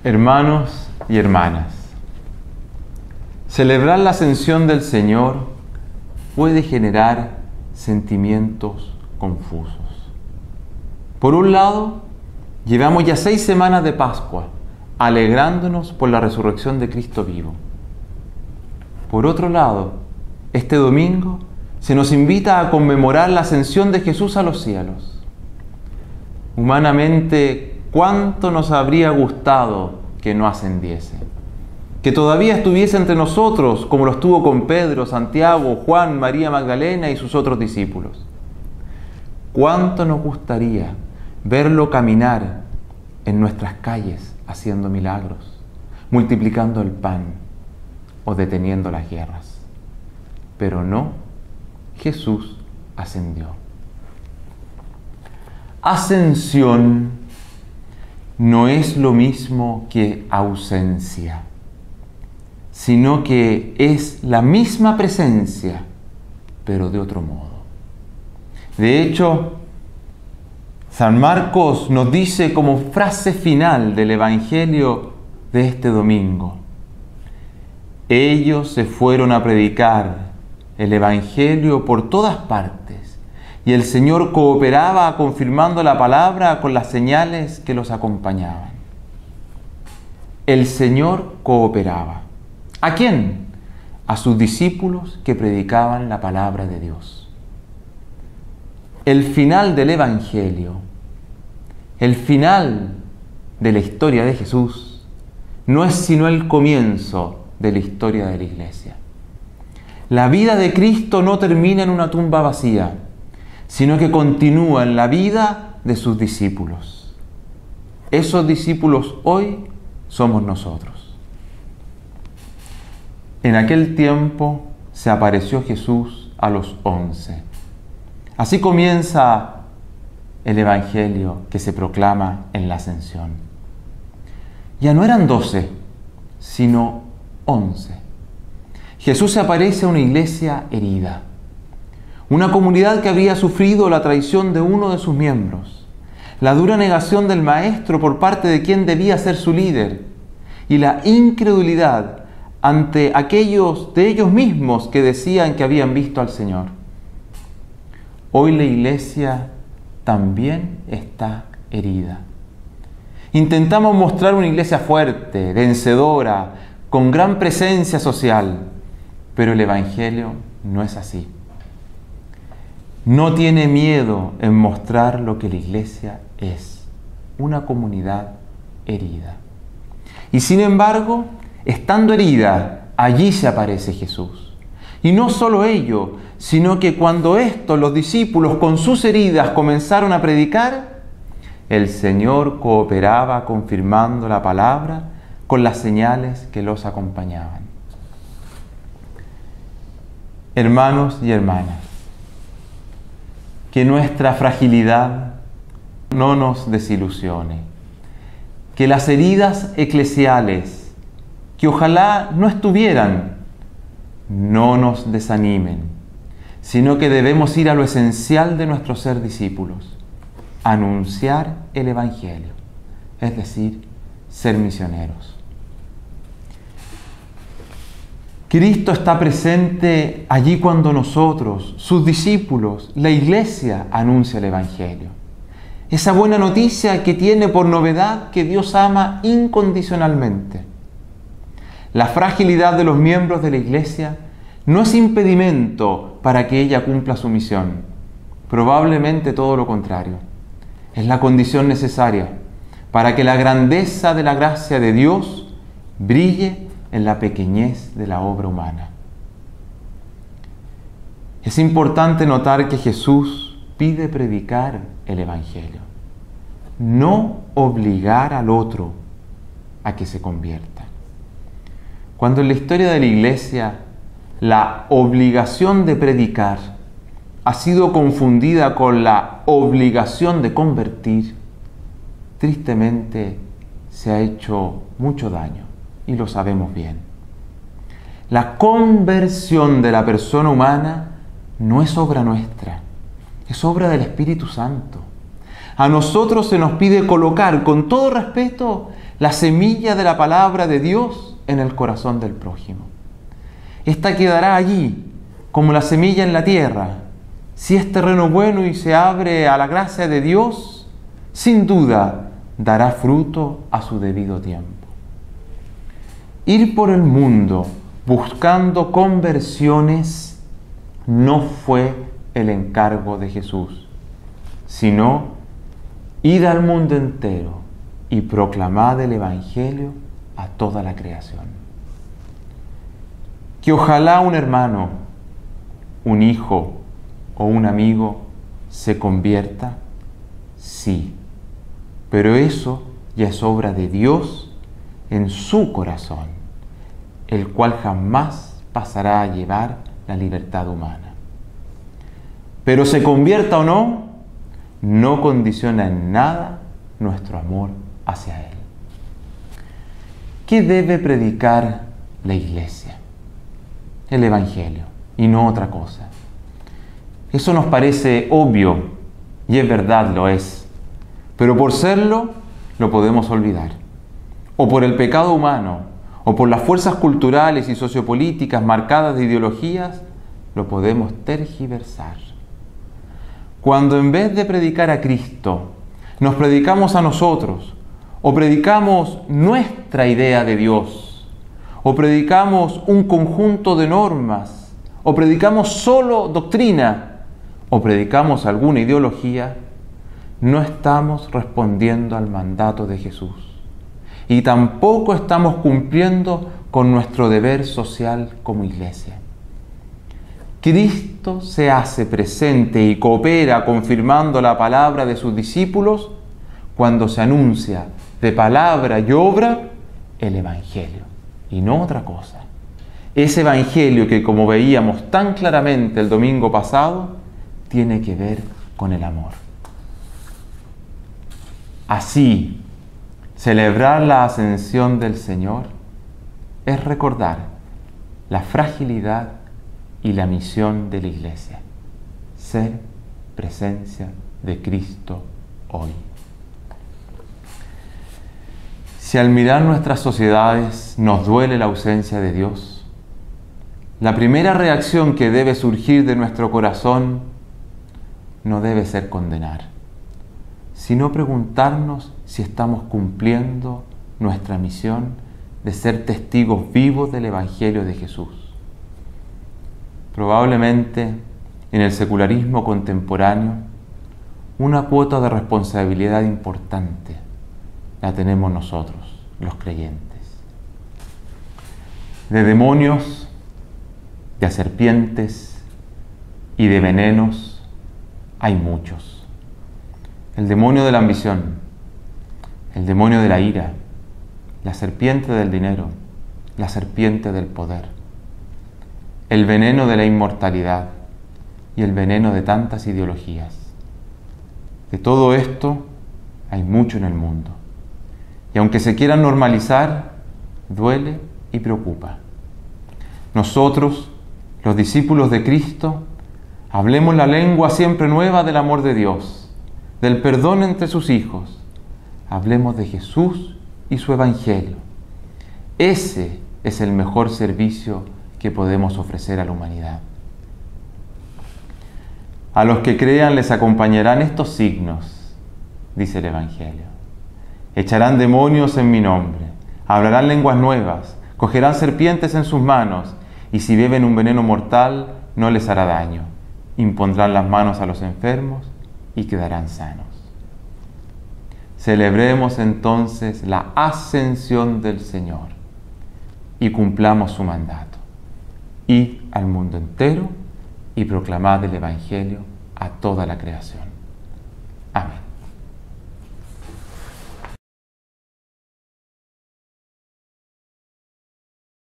Hermanos y hermanas, celebrar la ascensión del Señor puede generar sentimientos confusos. Por un lado, llevamos ya 6 semanas de Pascua, alegrándonos por la resurrección de Cristo vivo. Por otro lado, este domingo se nos invita a conmemorar la ascensión de Jesús a los cielos. Humanamente, ¿cuánto nos habría gustado que no ascendiese? Que todavía estuviese entre nosotros como lo estuvo con Pedro, Santiago, Juan, María Magdalena y sus otros discípulos. ¿Cuánto nos gustaría verlo caminar en nuestras calles haciendo milagros, multiplicando el pan o deteniendo las guerras? Pero no, Jesús ascendió. Ascensión no es lo mismo que ausencia, sino que es la misma presencia, pero de otro modo. De hecho, San Marcos nos dice como frase final del Evangelio de este domingo: ellos se fueron a predicar el Evangelio por todas partes, y el Señor cooperaba confirmando la palabra con las señales que los acompañaban. El Señor cooperaba. ¿A quién? A sus discípulos que predicaban la palabra de Dios. El final del Evangelio, el final de la historia de Jesús, no es sino el comienzo de la historia de la Iglesia. La vida de Cristo no termina en una tumba vacía, sino que continúa en la vida de sus discípulos. Esos discípulos hoy somos nosotros. En aquel tiempo se apareció Jesús a los 11. Así comienza el Evangelio que se proclama en la Ascensión. Ya no eran 12, sino 11. Jesús se aparece a una iglesia herida, una comunidad que había sufrido la traición de uno de sus miembros, la dura negación del Maestro por parte de quien debía ser su líder y la incredulidad ante aquellos de ellos mismos que decían que habían visto al Señor. Hoy la iglesia también está herida. Intentamos mostrar una iglesia fuerte, vencedora, con gran presencia social, pero el Evangelio no es así. No tiene miedo en mostrar lo que la iglesia es, una comunidad herida. Y sin embargo, estando herida, allí se aparece Jesús. Y no solo ello, sino que cuando los discípulos con sus heridas comenzaron a predicar, el Señor cooperaba confirmando la palabra con las señales que los acompañaban. Hermanos y hermanas, que nuestra fragilidad no nos desilusione, que las heridas eclesiales, que ojalá no estuvieran, no nos desanimen, sino que debemos ir a lo esencial de nuestro ser discípulos, anunciar el Evangelio, es decir, ser misioneros. Cristo está presente allí cuando nosotros, sus discípulos, la iglesia, anuncia el Evangelio. Esa buena noticia que tiene por novedad que Dios ama incondicionalmente. La fragilidad de los miembros de la iglesia no es impedimento para que ella cumpla su misión. Probablemente todo lo contrario. Es la condición necesaria para que la grandeza de la gracia de Dios brille en la pequeñez de la obra humana. Es importante notar que Jesús pide predicar el Evangelio, no obligar al otro a que se convierta. Cuando en la historia de la Iglesia la obligación de predicar ha sido confundida con la obligación de convertir, tristemente se ha hecho mucho daño. Y lo sabemos bien. La conversión de la persona humana no es obra nuestra, es obra del Espíritu Santo. A nosotros se nos pide colocar con todo respeto la semilla de la palabra de Dios en el corazón del prójimo. Esta quedará allí como la semilla en la tierra. Si es terreno bueno y se abre a la gracia de Dios, sin duda dará fruto a su debido tiempo. Ir por el mundo buscando conversiones no fue el encargo de Jesús, sino id al mundo entero y proclamad el Evangelio a toda la creación. Que ojalá un hermano, un hijo o un amigo se convierta, sí, pero eso ya es obra de Dios en su corazón, el cual jamás pasará a llevar la libertad humana. Pero se convierta o no, no condiciona en nada nuestro amor hacia Él. ¿Qué debe predicar la Iglesia? El Evangelio, y no otra cosa. Eso nos parece obvio, y es verdad, lo es. Pero por serlo, lo podemos olvidar. O por el pecado humano, o por las fuerzas culturales y sociopolíticas marcadas de ideologías, lo podemos tergiversar. Cuando en vez de predicar a Cristo, nos predicamos a nosotros, o predicamos nuestra idea de Dios, o predicamos un conjunto de normas, o predicamos solo doctrina, o predicamos alguna ideología, no estamos respondiendo al mandato de Jesús. Y tampoco estamos cumpliendo con nuestro deber social como Iglesia. Cristo se hace presente y coopera confirmando la palabra de sus discípulos cuando se anuncia de palabra y obra el Evangelio, y no otra cosa. Ese Evangelio que, como veíamos tan claramente el domingo pasado, tiene que ver con el amor. Así, celebrar la ascensión del Señor es recordar la fragilidad y la misión de la Iglesia: ser presencia de Cristo hoy. Si al mirar nuestras sociedades nos duele la ausencia de Dios, la primera reacción que debe surgir de nuestro corazón no debe ser condenar, sino preguntarnos si estamos cumpliendo nuestra misión de ser testigos vivos del Evangelio de Jesús. Probablemente en el secularismo contemporáneo una cuota de responsabilidad importante la tenemos nosotros, los creyentes. De demonios, de serpientes y de venenos hay muchos. El demonio de la ambición, el demonio de la ira, la serpiente del dinero, la serpiente del poder, el veneno de la inmortalidad y el veneno de tantas ideologías. De todo esto hay mucho en el mundo. Y aunque se quiera normalizar, duele y preocupa. Nosotros, los discípulos de Cristo, hablemos la lengua siempre nueva del amor de Dios, del perdón entre sus hijos. Hablemos de Jesús y su Evangelio. Ese es el mejor servicio que podemos ofrecer a la humanidad. A los que crean les acompañarán estos signos, dice el Evangelio. Echarán demonios en mi nombre, hablarán lenguas nuevas, cogerán serpientes en sus manos, y si beben un veneno mortal no les hará daño. Impondrán las manos a los enfermos y quedarán sanos. Celebremos entonces la ascensión del Señor y cumplamos su mandato. Id al mundo entero y proclamad el Evangelio a toda la creación. Amén.